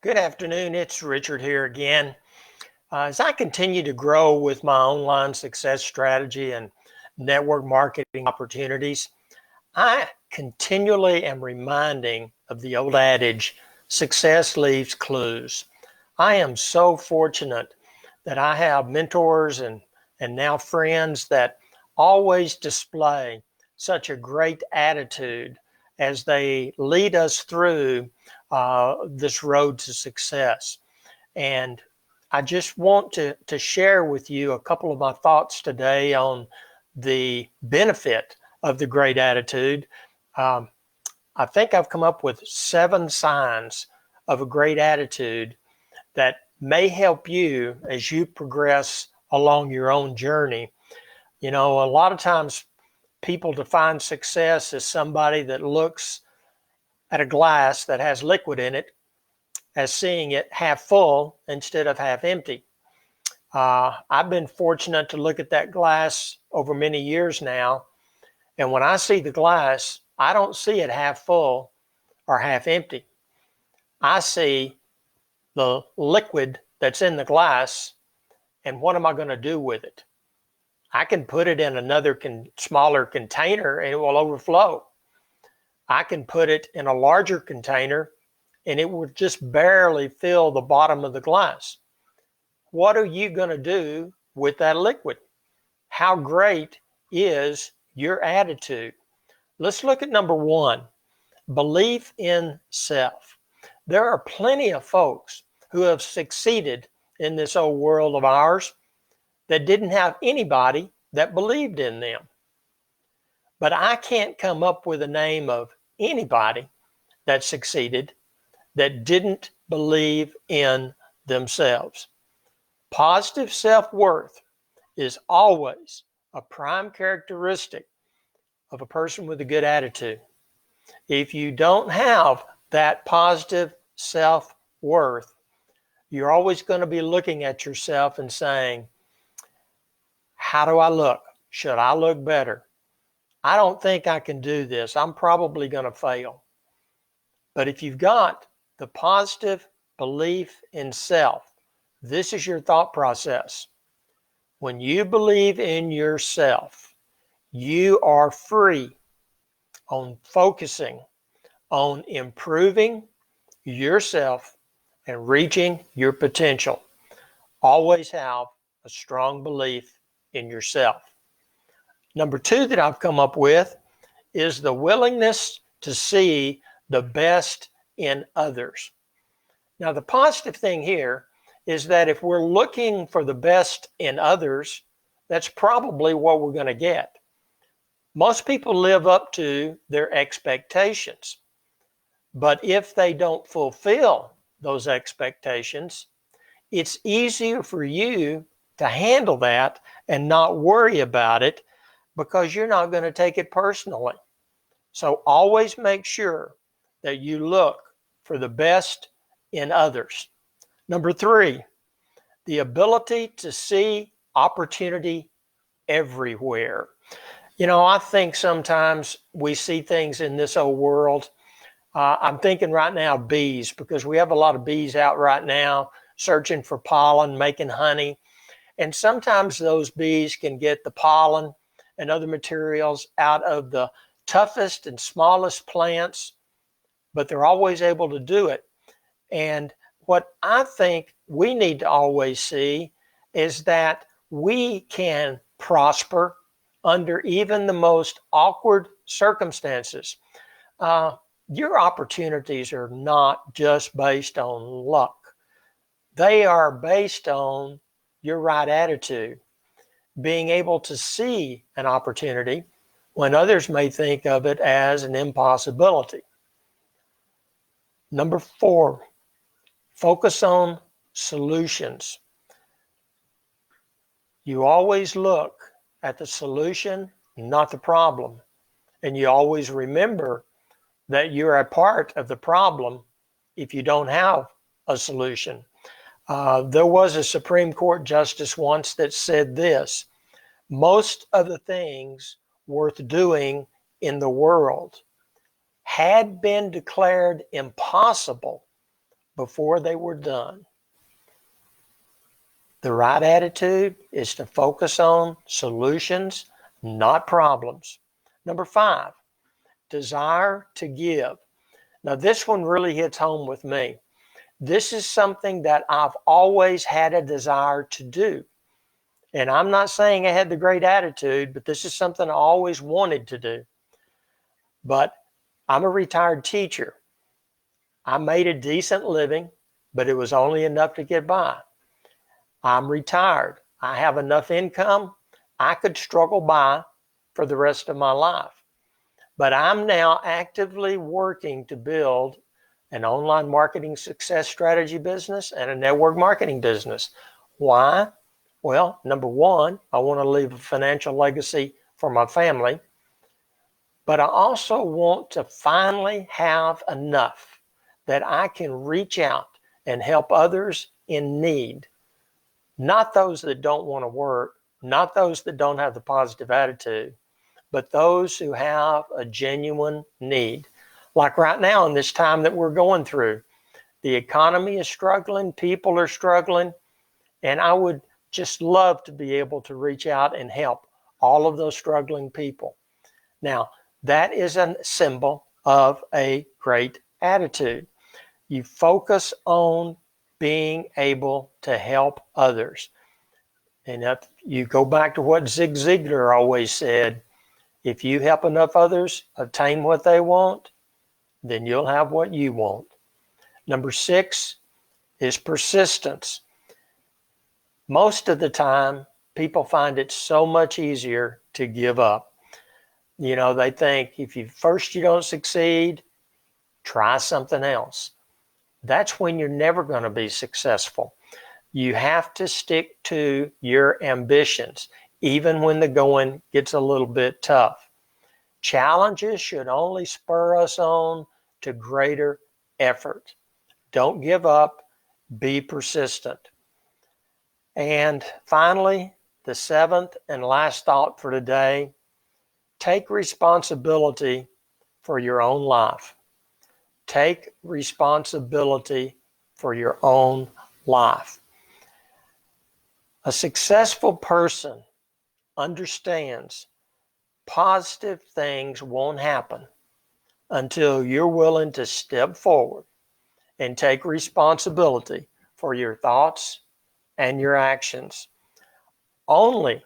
Good afternoon, it's Richard here again. As I continue to grow with my online success strategy and network marketing opportunities, I continually am reminding of the old adage, success leaves clues. I am so fortunate that I have mentors and now friends that always display such a great attitude as they lead us through this road to success. And I just want to share with you a couple of my thoughts today on the benefit of the great attitude. Um, I think I've come up with 7 signs of a great attitude that may help you as you progress along your own journey. You know, a lot of times people define success as somebody that looks at a glass that has liquid in it as seeing it half full instead of half empty. I've been fortunate to look at that glass over many years now, and when I see the glass, I don't see it half full or half empty. I see the liquid that's in the glass, and what am I going to do with it? I can put it in another smaller container and it will overflow. I can put it in a larger container and it will just barely fill the bottom of the glass. What are you going to do with that liquid? How great is your attitude? Let's look at number 1, belief in self. There are plenty of folks who have succeeded in this old world of ours that didn't have anybody that believed in them. But I can't come up with a name of anybody that succeeded that didn't believe in themselves. Positive self-worth is always a prime characteristic of a person with a good attitude. If you don't have that positive self-worth, you're always going to be looking at yourself and saying, how do I look? Should I look better? I don't think I can do this. I'm probably going to fail. But if you've got the positive belief in self, this is your thought process. When you believe in yourself, you are free on focusing on improving yourself and reaching your potential. Always have a strong belief in yourself. Number 2 that I've come up with is the willingness to see the best in others. Now, the positive thing here is that if we're looking for the best in others, that's probably what we're going to get. Most people live up to their expectations, but if they don't fulfill those expectations, it's easier for you to handle that and not worry about it because you're not going to take it personally. So always make sure that you look for the best in others. Number 3, the ability to see opportunity everywhere. You know, I think sometimes we see things in this old world. I'm thinking right now bees, because we have a lot of bees out right now searching for pollen, making honey. And sometimes those bees can get the pollen and other materials out of the toughest and smallest plants, but they're always able to do it. And what I think we need to always see is that we can prosper under even the most awkward circumstances. Your opportunities are not just based on luck. They are based on your right attitude, being able to see an opportunity when others may think of it as an impossibility. Number 4, focus on solutions. You always look at the solution, not the problem. And you always remember that you're a part of the problem if you don't have a solution. There was a Supreme Court justice once that said this: most of the things worth doing in the world had been declared impossible before they were done. The right attitude is to focus on solutions, not problems. Number 5, desire to give. Now, this one really hits home with me. This is something that I've always had a desire to do. And I'm not saying I had the great attitude, but this is something I always wanted to do. But I'm a retired teacher. I made a decent living, but it was only enough to get by. I'm retired. I have enough income. I could struggle by for the rest of my life. But I'm now actively working to build an online marketing success strategy business and a network marketing business. Why? Well, number 1, I want to leave a financial legacy for my family. But I also want to finally have enough that I can reach out and help others in need. Not those that don't want to work, not those that don't have the positive attitude, but those who have a genuine need. Like right now in this time that we're going through, the economy is struggling, people are struggling, and I would just love to be able to reach out and help all of those struggling people. Now, that is a symbol of a great attitude. You focus on being able to help others. And if you go back to what Zig Ziglar always said, if you help enough others obtain what they want, then you'll have what you want. Number 6 is persistence. Most of the time, people find it so much easier to give up. You know, they think if you don't succeed, try something else. That's when you're never going to be successful. You have to stick to your ambitions, even when the going gets a little bit tough. Challenges should only spur us on to greater effort. Don't give up. Be persistent. And finally, the 7th and last thought for today, take responsibility for your own life. Take responsibility for your own life. A successful person understands positive things won't happen until you're willing to step forward and take responsibility for your thoughts and your actions. Only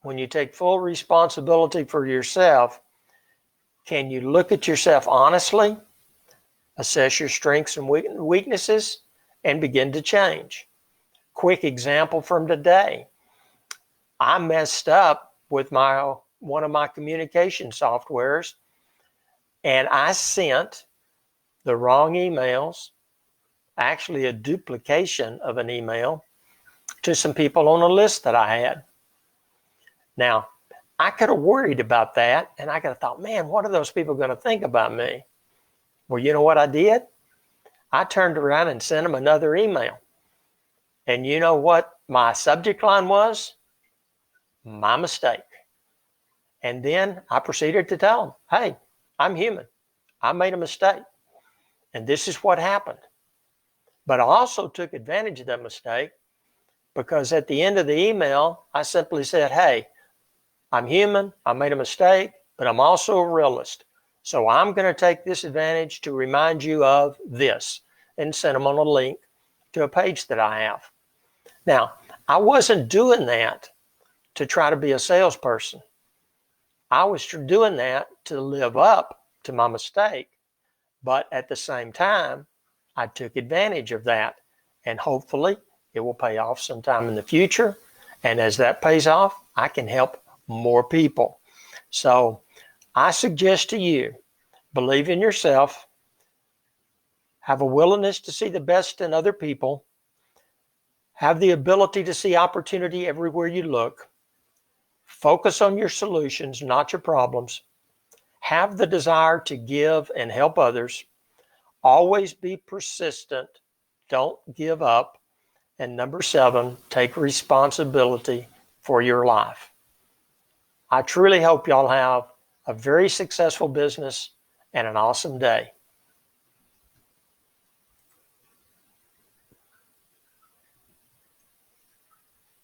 when you take full responsibility for yourself can you look at yourself honestly, assess your strengths and weaknesses, and begin to change. Quick example from today. I messed up with one of my communication softwares, and I sent the wrong emails, actually a duplication of an email, to some people on a list that I had. Now, I could have worried about that, and I could have thought, man, what are those people going to think about me? Well, you know what I did? I turned around and sent them another email. And you know what my subject line was? My mistake. And then I proceeded to tell them, hey, I'm human. I made a mistake. And this is what happened. But I also took advantage of that mistake because at the end of the email, I simply said, hey, I'm human. I made a mistake, but I'm also a realist. So I'm going to take this advantage to remind you of this, and send them on a link to a page that I have. Now, I wasn't doing that to try to be a salesperson. I was doing that to live up to my mistake. But at the same time, I took advantage of that. And hopefully it will pay off sometime in the future. And as that pays off, I can help more people. So I suggest to you, believe in yourself, have a willingness to see the best in other people, have the ability to see opportunity everywhere you look, focus on your solutions, not your problems, have the desire to give and help others, always be persistent, don't give up, and number 7, take responsibility for your life. I truly hope y'all have a very successful business and an awesome day.